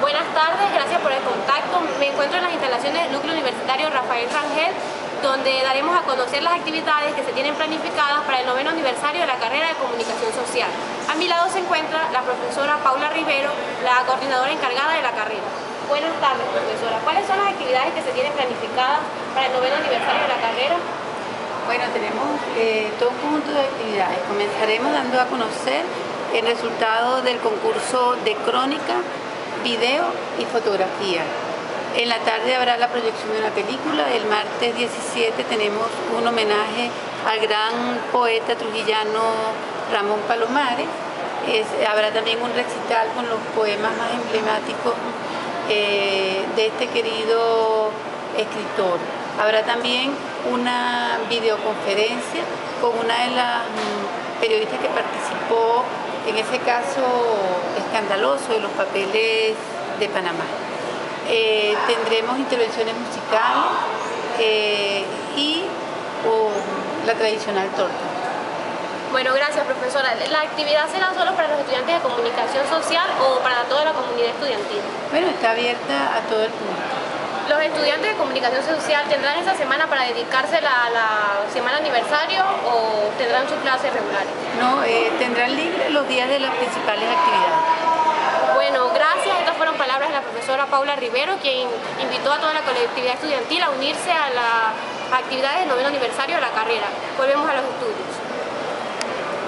Buenas tardes, gracias por el contacto. Me encuentro en las instalaciones del Núcleo Universitario Rafael Rangel, donde daremos a conocer las actividades que se tienen planificadas para el 9º aniversario de la carrera de Comunicación Social. A mi lado se encuentra la profesora Paula Rivero, la coordinadora encargada de la carrera. Buenas tardes, profesora. ¿Cuáles son las actividades que se tienen planificadas para el 9º aniversario de la carrera? Bueno, tenemos todo un conjunto de actividades. Comenzaremos dando a conocer el resultado del concurso de crónica, video y fotografía. En la tarde habrá la proyección de una película. El martes 17 tenemos un homenaje al gran poeta trujillano Ramón Palomares. Habrá también un recital con los poemas más emblemáticos de este querido escritor. Habrá también una videoconferencia con una de las periodistas que participó en ese caso escandaloso de los papeles de Panamá. Tendremos intervenciones musicales y la tradicional torta. Bueno, gracias, profesora. ¿La actividad será solo para los estudiantes de comunicación social o para toda la comunidad estudiantil? Bueno, está abierta a todo el público. ¿Los estudiantes de comunicación social tendrán esa semana para dedicarse a la semana aniversario o tendrán sus clases regulares? No, tendrán libre los días de las principales actividades. Bueno, gracias. Estas fueron palabras de la profesora Paula Rivero, quien invitó a toda la colectividad estudiantil a unirse a las actividades del 9º aniversario de la carrera. Volvemos a los estudios.